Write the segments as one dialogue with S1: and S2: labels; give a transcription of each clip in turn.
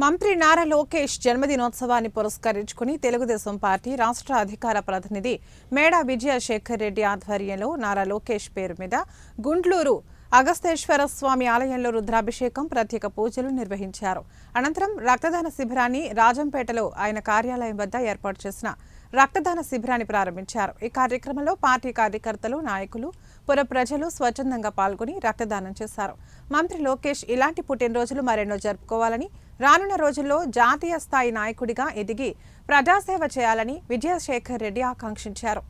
S1: మంత్రి నారా లోకేష్ జన్మదినోత్సవాన్ని పురస్కరించుకుని తెలుగుదేశం పార్టీ రాష్ట్ర అధికార ప్రతినిధి మేడా విజయశేఖర్ రెడ్డి ఆధ్వర్యంలో నారా లోకేష్ పేరు మీద గుంట్లూరు అగస్తేశ్వర స్వామి ఆలయంలో రుద్రాభిషేకం ప్రత్యేక పూజలు నిర్వహించారు. అనంతరం రక్తదాన శిబిరాన్ని రాజంపేటలో ఆయన కార్యాలయం వద్ద ఏర్పాటు చేసిన రక్తదాన శిబిరాన్ని ప్రారంభించారు. ఈ కార్యక్రమంలో పార్టీ కార్యకర్తలు, నాయకులు, పుర ప్రజలు స్వచ్ఛందంగా పాల్గొని రక్తదానం చేశారు. మంత్రి లోకేష్ ఇలాంటి పుట్టినరోజులు మరెన్నో జరుపుకోవాలని, రానున్న రోజుల్లో జాతీయ స్థాయి నాయకుడిగా ఎదిగి ప్రజాసేవ చేయాలని విజయశేఖర్ రెడ్డి ఆకాంక్షించారు.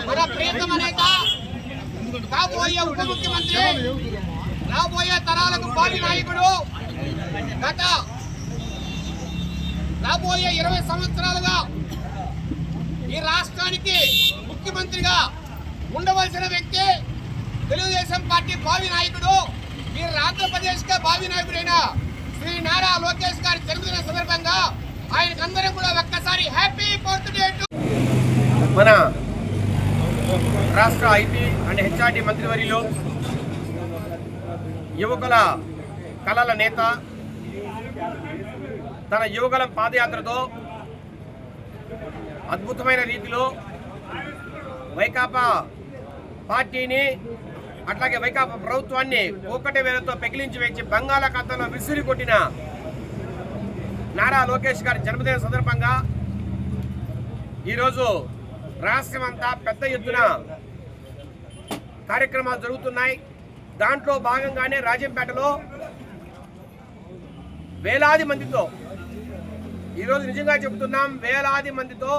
S2: మన ప్రియతమ నేత కాబోయే ఉప ముఖ్యమంత్రి, రాబోయే తరాలకు భావి నాయకుడు, గత రాబోయే 20 సంవత్సరాలుగా ఈ రాష్ట్రానికి ముఖ్యమంత్రిగా ఉండవలసిన వ్యక్తి, తెలుగుదేశం పార్టీ భావి నాయకుడు, ఈ ఆంధ్రప్రదేశ్కే భావి నాయకుడైన శ్రీ నారా లోకేష్ గారి జన్మదిన సందర్భంగా ఆయనకందరూ కూడా ఒక్కసారి హ్యాపీ బర్త్డే టు. మన రాష్ట్ర ఐటీ అండ్ హెచ్ఆర్టీ మంత్రివర్యులు, యువకుల కళల నేత, తన యువకుల పాదయాత్రతో అద్భుతమైన రీతిలో వైకాపా పార్టీని, అట్లాగే వైకాపా ప్రభుత్వాన్ని ఒక్కటే వేలతో పెకిలించి వేసి బంగాళాఖాతంలో విసిరి కొట్టిన నారా లోకేష్ గారి జన్మదిన సందర్భంగా ఈరోజు రాష్ట్రమంతా పెద్ద ఎత్తున కార్యక్రమాలు జరుగుతున్నాయి. దాంట్లో భాగంగానే రాజంపేటలో వేలాది మందితో, ఈరోజు నిజంగా చెబుతున్నాం, వేలాది మందితో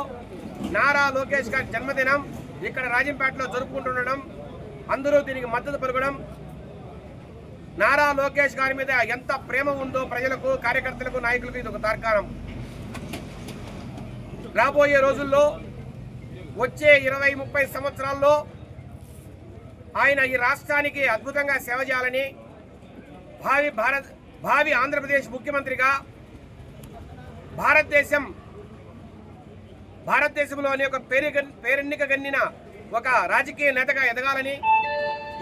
S2: నారా లోకేష్ గారి జన్మదినం ఇక్కడ రాజంపేటలో జరుపుకుంటుండడం, అందరూ దీనికి మద్దతు పలకడం, నారా లోకేష్ గారి మీద ఎంత ప్రేమ ఉందో ప్రజలకు, కార్యకర్తలకు, నాయకులకు ఇది ఒక తార్కాణం. రాబోయే రోజుల్లో వచ్చే 20-30 సంవత్సరాల్లో ఆయన ఈ రాష్ట్రానికి అద్భుతంగా సేవ చేయాలని, భావి ఆంధ్రప్రదేశ్ ముఖ్యమంత్రిగా భారతదేశంలోని ఒక పేరెన్నిక గన్నిన ఒక రాజకీయ నేతగా ఎదగాలని,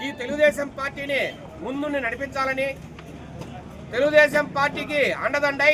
S2: ఈ తెలుగుదేశం పార్టీని ముందుండి నడిపించాలని, తెలుగుదేశం పార్టీకి అండదండై